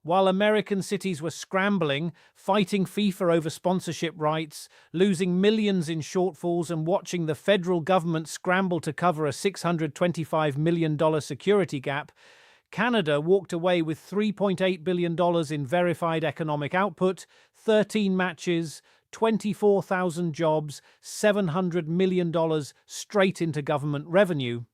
While American cities were scrambling, fighting FIFA over sponsorship rights, losing millions in shortfalls, and watching the federal government scramble to cover a $625 million security gap, Canada walked away with $3.8 billion in verified economic output, 13 matches, 24,000 jobs, $700 million straight into government revenue.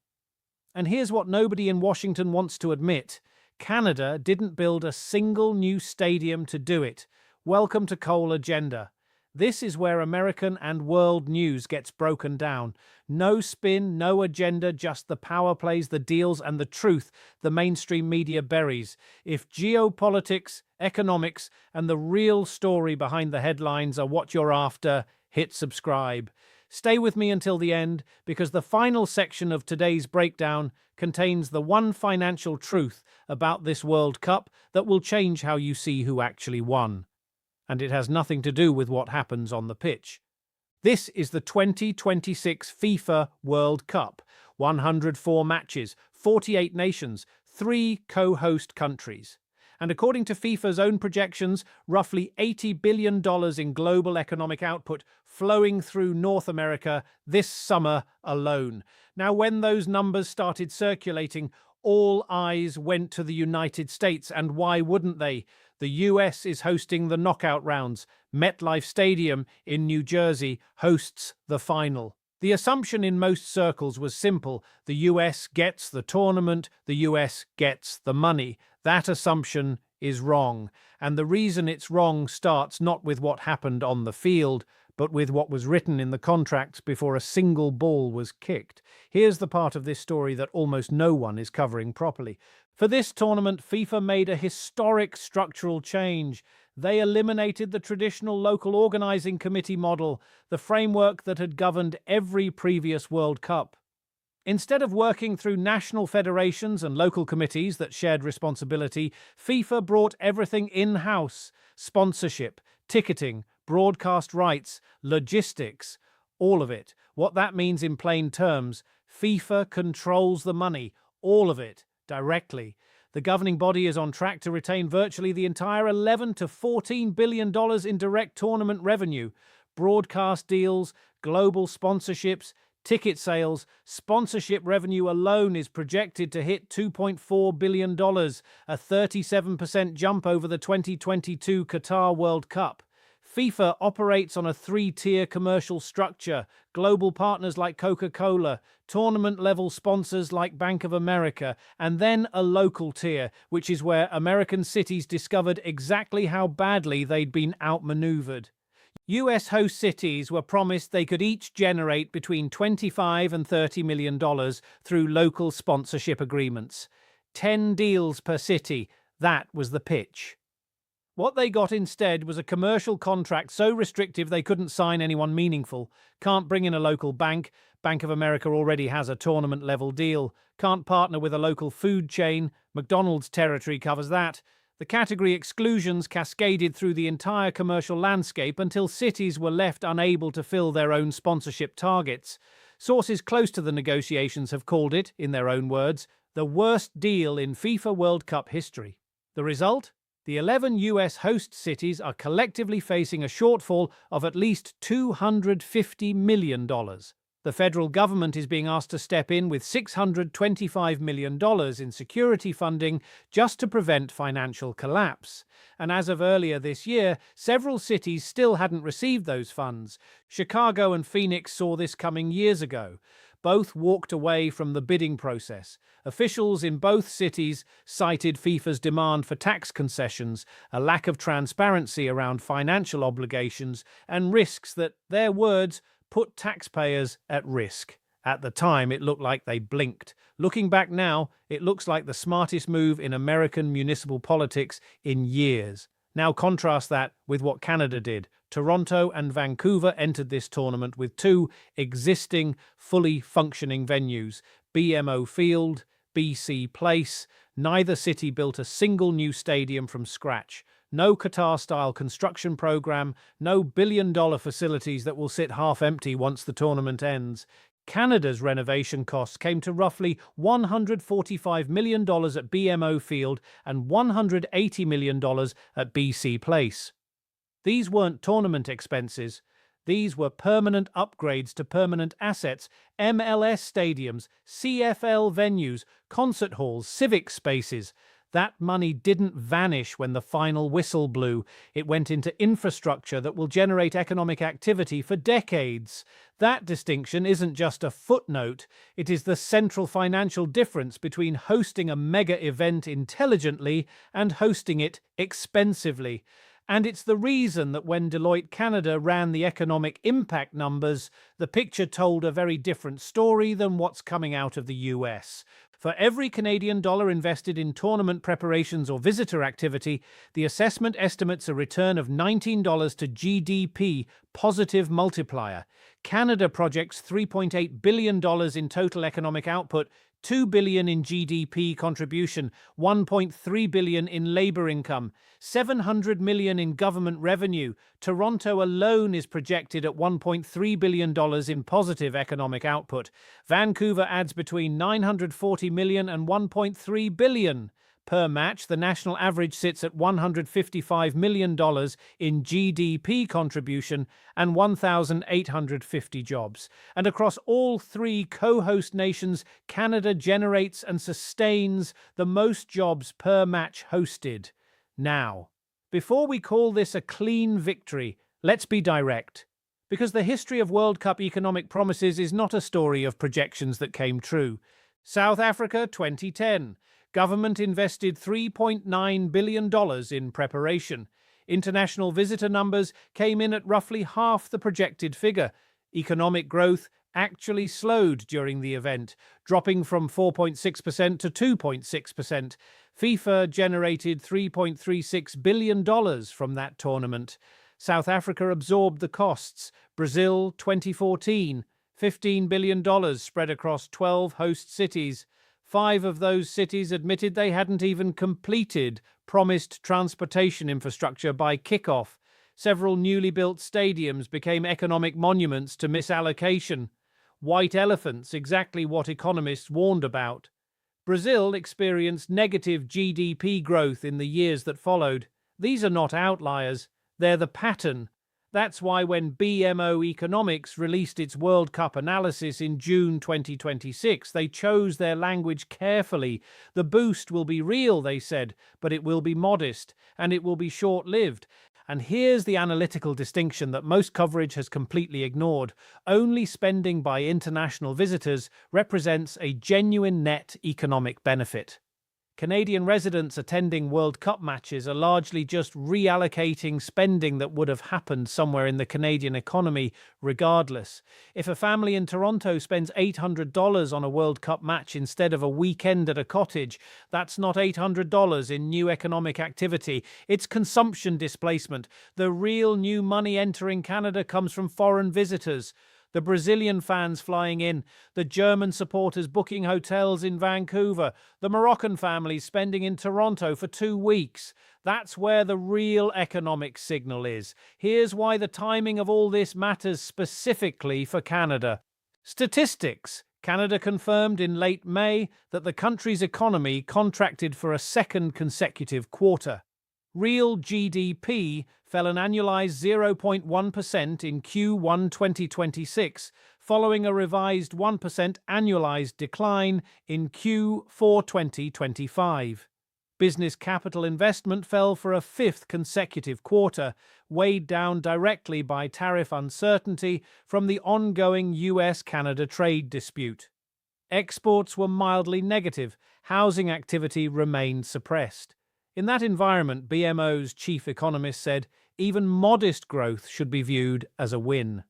And here's what nobody in Washington wants to admit. Canada didn't build a single new stadium to do it. Welcome to Coal Agenda. This is where American and world news gets broken down. No spin, no agenda, just the power plays, the deals, and the truth the mainstream media buries. If geopolitics, economics, and the real story behind the headlines are what you're after, hit subscribe. Stay with me until the end, because the final section of today's breakdown contains the one financial truth about this World Cup that will change how you see who actually won. And it has nothing to do with what happens on the pitch. This is the 2026 FIFA World Cup. 104 matches, 48 nations, 3 co-host countries. And according to FIFA's own projections, roughly $80 billion in global economic output flowing through North America this summer alone. Now, when those numbers started circulating, all eyes went to the United States, and why wouldn't they? The US is hosting the knockout rounds. MetLife Stadium in New Jersey hosts the final. The assumption in most circles was simple. The US gets the tournament, the US gets the money. That assumption is wrong. And the reason it's wrong starts not with what happened on the field, but with what was written in the contracts before a single ball was kicked. Here's the part of this story that almost no one is covering properly. For this tournament, FIFA made a historic structural change. They eliminated the traditional local organizing committee model, the framework that had governed every previous World Cup. Instead of working through national federations and local committees that shared responsibility, FIFA brought everything in-house: sponsorship, ticketing, broadcast rights, logistics, all of it. What that means in plain terms, FIFA controls the money, all of it, directly. The governing body is on track to retain virtually the entire $11 to $14 billion in direct tournament revenue. Broadcast deals, global sponsorships, ticket sales, sponsorship revenue alone is projected to hit $2.4 billion, a 37% jump over the 2022 Qatar World Cup. FIFA operates on a 3-tier commercial structure: global partners like Coca-Cola, tournament-level sponsors like Bank of America, and then a local tier, which is where American cities discovered exactly how badly they'd been outmaneuvered. US host cities were promised they could each generate between $25 and $30 million through local sponsorship agreements. 10 deals per city, that was the pitch. What they got instead was a commercial contract so restrictive they couldn't sign anyone meaningful. Can't bring in a local bank. Bank of America already has a tournament-level deal. Can't partner with a local food chain. McDonald's territory covers that. The category exclusions cascaded through the entire commercial landscape until cities were left unable to fill their own sponsorship targets. Sources close to the negotiations have called it, in their own words, the worst deal in FIFA World Cup history. The result? The 11 US host cities are collectively facing a shortfall of at least $250 million. The federal government is being asked to step in with $625 million in security funding just to prevent financial collapse. And as of earlier this year, several cities still hadn't received those funds. Chicago and Phoenix saw this coming years ago. Both walked away from the bidding process. Officials in both cities cited FIFA's demand for tax concessions, a lack of transparency around financial obligations, and risks that, their words, put taxpayers at risk. At the time, it looked like they blinked. Looking back now, it looks like the smartest move in American municipal politics in years. Now contrast that with what Canada did. Toronto and Vancouver entered this tournament with 2 existing, fully functioning venues: BMO Field, BC Place. Neither city built a single new stadium from scratch. No Qatar-style construction program, no billion-dollar facilities that will sit half empty once the tournament ends. Canada's renovation costs came to roughly $145 million at BMO Field and $180 million at BC Place. These weren't tournament expenses. These were permanent upgrades to permanent assets, MLS stadiums, CFL venues, concert halls, civic spaces. That money didn't vanish when the final whistle blew. It went into infrastructure that will generate economic activity for decades. That distinction isn't just a footnote. It is the central financial difference between hosting a mega event intelligently and hosting it expensively. And it's the reason that when Deloitte Canada ran the economic impact numbers, the picture told a very different story than what's coming out of the US. For every Canadian dollar invested in tournament preparations or visitor activity, the assessment estimates a return of $19 to GDP positive multiplier. Canada projects $3.8 billion in total economic output, $2 billion in GDP contribution, $1.3 billion in labour income, $700 million in government revenue. Toronto alone is projected at $1.3 billion in positive economic output. Vancouver adds between $940 million and $1.3 billion. Per match, the national average sits at $155 million in GDP contribution and 1,850 jobs. And across all three co-host nations, Canada generates and sustains the most jobs per match hosted. Now, before we call this a clean victory, let's be direct. Because the history of World Cup economic promises is not a story of projections that came true. South Africa 2010. Government invested $3.9 billion in preparation. International visitor numbers came in at roughly half the projected figure. Economic growth actually slowed during the event, dropping from 4.6% to 2.6%. FIFA generated $3.36 billion from that tournament. South Africa absorbed the costs. Brazil 2014, $15 billion spread across 12 host cities. 5 of those cities admitted they hadn't even completed promised transportation infrastructure by kickoff. Several newly built stadiums became economic monuments to misallocation. White elephants, exactly what economists warned about. Brazil experienced negative GDP growth in the years that followed. These are not outliers, they're the pattern. That's why when BMO Economics released its World Cup analysis in June 2026, they chose their language carefully. The boost will be real, they said, but it will be modest, and it will be short-lived. And here's the analytical distinction that most coverage has completely ignored. Only spending by international visitors represents a genuine net economic benefit. Canadian residents attending World Cup matches are largely just reallocating spending that would have happened somewhere in the Canadian economy regardless. If a family in Toronto spends $800 on a World Cup match instead of a weekend at a cottage, that's not $800 in new economic activity. It's consumption displacement. The real new money entering Canada comes from foreign visitors. The Brazilian fans flying in, the German supporters booking hotels in Vancouver, the Moroccan families spending in Toronto for 2 weeks. That's where the real economic signal is. Here's why the timing of all this matters specifically for Canada. Statistics. Canada confirmed in late May that the country's economy contracted for a second consecutive quarter. Real GDP fell an annualized 0.1% in Q1 2026, following a revised 1% annualized decline in Q4 2025. Business capital investment fell for a 5th consecutive quarter, weighed down directly by tariff uncertainty from the ongoing US-Canada trade dispute. Exports were mildly negative. Housing activity remained suppressed. In that environment, BMO's chief economist said, even modest growth should be viewed as a win.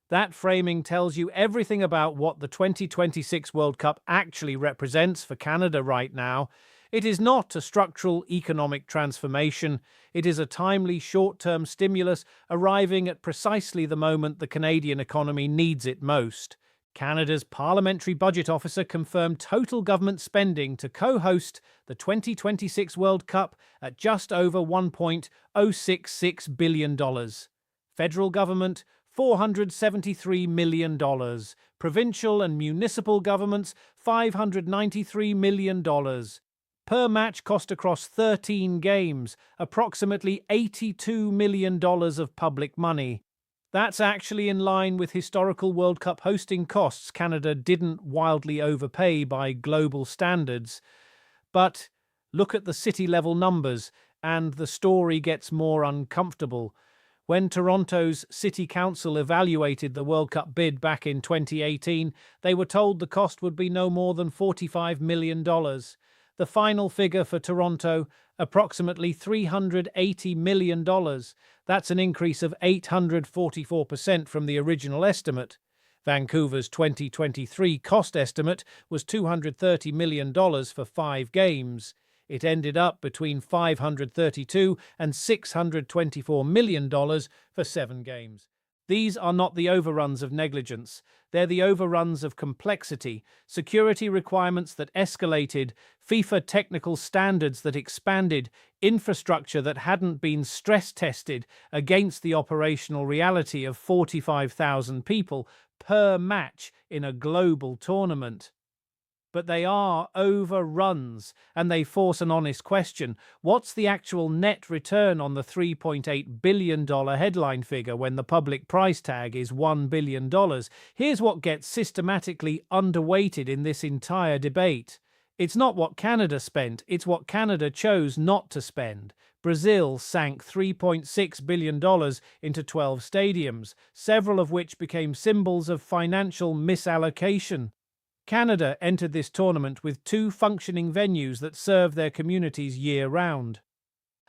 That framing tells you everything about what the 2026 World Cup actually represents for Canada right now. It is not a structural economic transformation. It is a timely short-term stimulus arriving at precisely the moment the Canadian economy needs it most. Canada's Parliamentary Budget Officer confirmed total government spending to co-host the 2026 World Cup at just over $1.066 billion. Federal government, $473 million. Provincial and municipal governments, $593 million. Per match cost across 13 games, approximately $82 million of public money. That's actually in line with historical World Cup hosting costs. Canada didn't wildly overpay by global standards. But look at the city-level numbers, and the story gets more uncomfortable. When Toronto's City Council evaluated the World Cup bid back in 2018, they were told the cost would be no more than $45 million. The final figure for Toronto, approximately $380 million. That's an increase of 844% from the original estimate. Vancouver's 2023 cost estimate was $230 million for 5 games. It ended up between $532 and $624 million for 7 games. These are not the overruns of negligence. They're the overruns of complexity, security requirements that escalated, FIFA technical standards that expanded, infrastructure that hadn't been stress-tested against the operational reality of 45,000 people per match in a global tournament. But they are overruns, and they force an honest question. What's the actual net return on the $3.8 billion headline figure when the public price tag is $1 billion? Here's what gets systematically underweighted in this entire debate. It's not what Canada spent, it's what Canada chose not to spend. Brazil sank $3.6 billion into 12 stadiums, several of which became symbols of financial misallocation. Canada entered this tournament with 2 functioning venues that serve their communities year-round.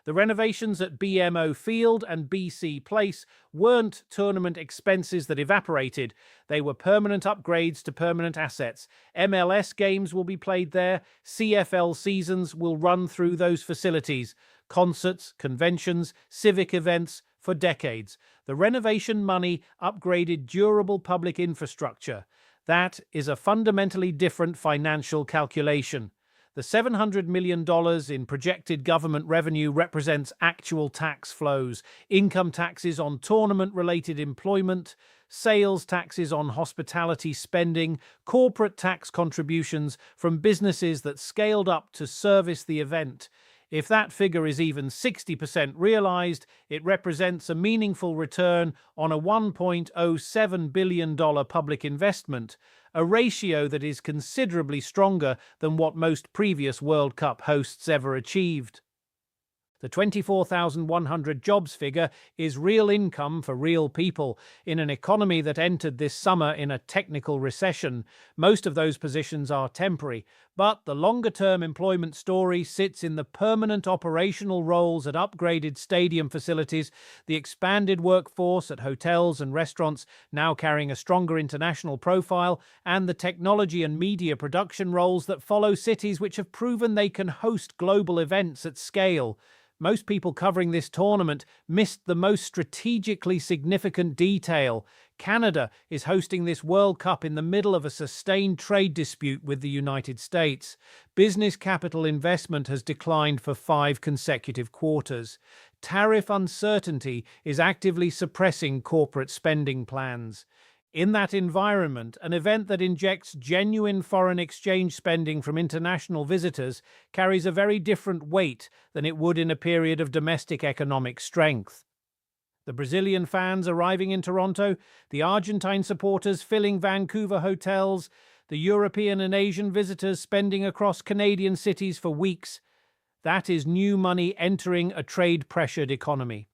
The renovations at BMO Field and BC Place weren't tournament expenses that evaporated. They were permanent upgrades to permanent assets. MLS games will be played there. CFL seasons will run through those facilities. Concerts, conventions, civic events for decades. The renovation money upgraded durable public infrastructure. That is a fundamentally different financial calculation. The $700 million in projected government revenue represents actual tax flows, income taxes on tournament-related employment, sales taxes on hospitality spending, corporate tax contributions from businesses that scaled up to service the event. If that figure is even 60% realized, it represents a meaningful return on a $1.07 billion public investment, a ratio that is considerably stronger than what most previous World Cup hosts ever achieved. The 24,100 jobs figure is real income for real people in an economy that entered this summer in a technical recession. Most of those positions are temporary, but the longer-term employment story sits in the permanent operational roles at upgraded stadium facilities, the expanded workforce at hotels and restaurants now carrying a stronger international profile, and the technology and media production roles that follow cities which have proven they can host global events at scale. Most people covering this tournament missed the most strategically significant detail. Canada is hosting this World Cup in the middle of a sustained trade dispute with the United States. Business capital investment has declined for 5 consecutive quarters. Tariff uncertainty is actively suppressing corporate spending plans. In that environment, an event that injects genuine foreign exchange spending from international visitors carries a very different weight than it would in a period of domestic economic strength. The Brazilian fans arriving in Toronto, the Argentine supporters filling Vancouver hotels, the European and Asian visitors spending across Canadian cities for weeks. That is new money entering a trade-pressured economy.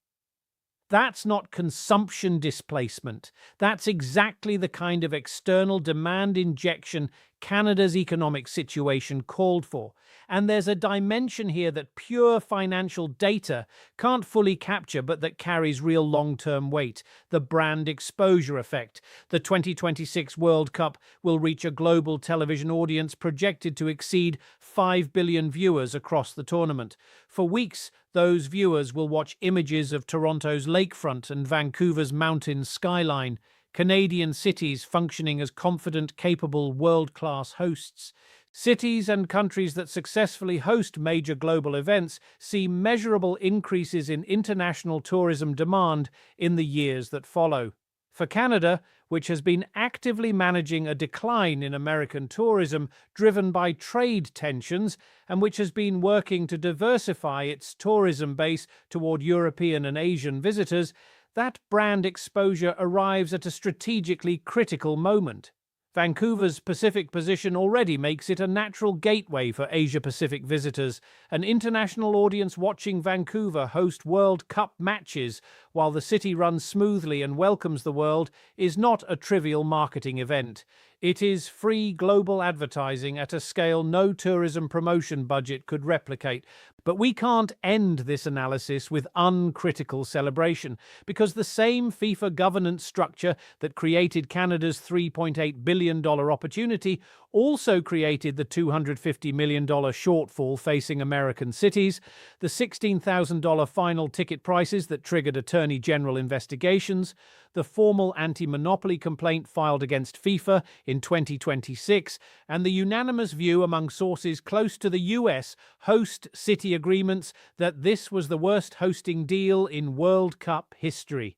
That's not consumption displacement. That's exactly the kind of external demand injection Canada's economic situation called for. And there's a dimension here that pure financial data can't fully capture, but that carries real long-term weight: the brand exposure effect. The 2026 World Cup will reach a global television audience projected to exceed 5 billion viewers across the tournament. For weeks, those viewers will watch images of Toronto's lakefront and Vancouver's mountain skyline, Canadian cities functioning as confident, capable, world-class hosts. Cities and countries that successfully host major global events see measurable increases in international tourism demand in the years that follow. For Canada, which has been actively managing a decline in American tourism driven by trade tensions and which has been working to diversify its tourism base toward European and Asian visitors, that brand exposure arrives at a strategically critical moment. Vancouver's Pacific position already makes it a natural gateway for Asia-Pacific visitors. An international audience watching Vancouver host World Cup matches while the city runs smoothly and welcomes the world is not a trivial marketing event. It is free global advertising at a scale no tourism promotion budget could replicate. But we can't end this analysis with uncritical celebration, because the same FIFA governance structure that created Canada's $3.8 billion opportunity also created the $250 million shortfall facing American cities, the $16,000 final ticket prices that triggered Attorney General investigations, the formal anti-monopoly complaint filed against FIFA in 2026, and the unanimous view among sources close to the US host city agreements that this was the worst hosting deal in World Cup history.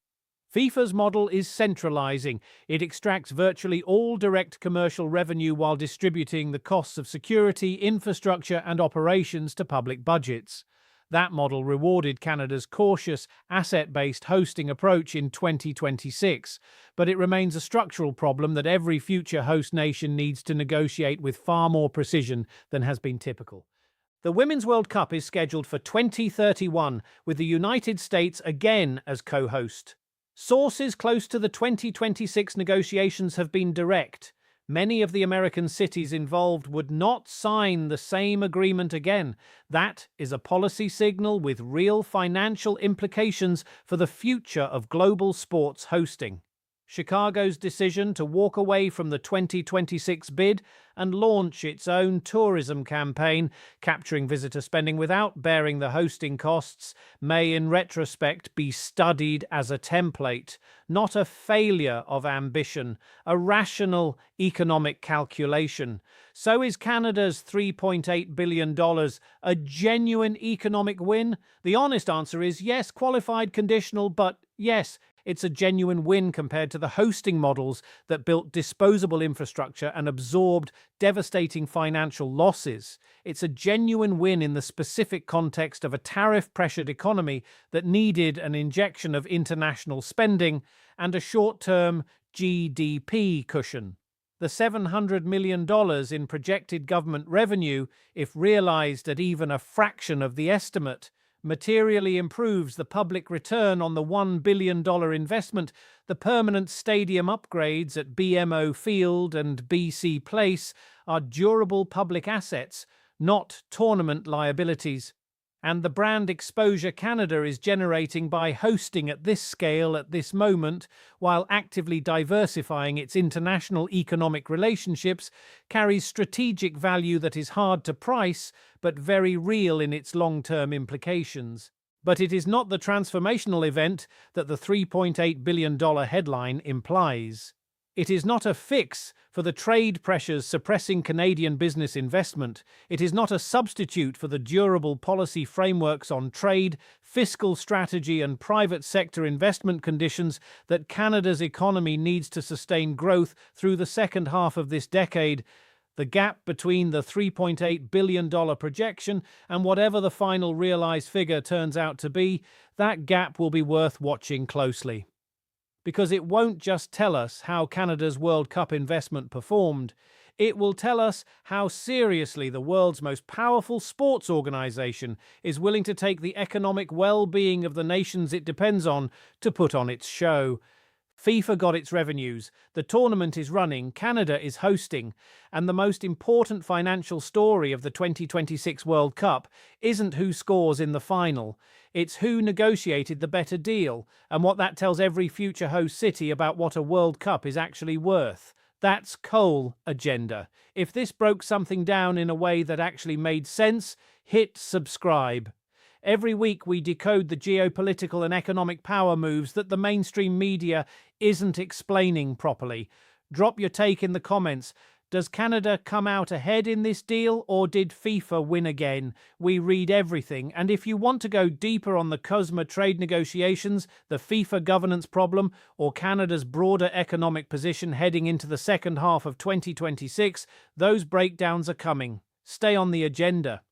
FIFA's model is centralizing. It extracts virtually all direct commercial revenue while distributing the costs of security, infrastructure, and operations to public budgets. That model rewarded Canada's cautious, asset-based hosting approach in 2026, but it remains a structural problem that every future host nation needs to negotiate with far more precision than has been typical. The Women's World Cup is scheduled for 2031, with the United States again as co-host. Sources close to the 2026 negotiations have been direct. Many of the American cities involved would not sign the same agreement again. That is a policy signal with real financial implications for the future of global sports hosting. Chicago's decision to walk away from the 2026 bid and launch its own tourism campaign, capturing visitor spending without bearing the hosting costs, may in retrospect be studied as a template, not a failure of ambition, a rational economic calculation. So is Canada's $3.8 billion a genuine economic win? The honest answer is yes, qualified, conditional, but yes, it's a genuine win compared to the hosting models that built disposable infrastructure and absorbed devastating financial losses. It's a genuine win in the specific context of a tariff-pressured economy that needed an injection of international spending and a short-term GDP cushion. The $700 million in projected government revenue, if realized at even a fraction of the estimate, materially improves the public return on the $1 billion investment. The permanent stadium upgrades at BMO Field and BC Place are durable public assets, not tournament liabilities. And the brand exposure Canada is generating by hosting at this scale at this moment, while actively diversifying its international economic relationships, carries strategic value that is hard to price, but very real in its long-term implications. But it is not the transformational event that the $3.8 billion headline implies. It is not a fix for the trade pressures suppressing Canadian business investment. It is not a substitute for the durable policy frameworks on trade, fiscal strategy, and private sector investment conditions that Canada's economy needs to sustain growth through the second half of this decade. The gap between the $3.8 billion projection and whatever the final realized figure turns out to be, that gap will be worth watching closely. Because it won't just tell us how Canada's World Cup investment performed, it will tell us how seriously the world's most powerful sports organization is willing to take the economic well-being of the nations it depends on to put on its show. FIFA got its revenues, the tournament is running, Canada is hosting, and the most important financial story of the 2026 World Cup isn't who scores in the final, it's who negotiated the better deal, and what that tells every future host city about what a World Cup is actually worth. That's Cole agenda. If this broke something down in a way that actually made sense, hit subscribe. Every week we decode the geopolitical and economic power moves that the mainstream media isn't explaining properly. Drop your take in the comments. Does Canada come out ahead in this deal, or did FIFA win again? We read everything, and if you want to go deeper on the COSMA trade negotiations, the FIFA governance problem, or Canada's broader economic position heading into the second half of 2026, those breakdowns are coming. Stay on the agenda.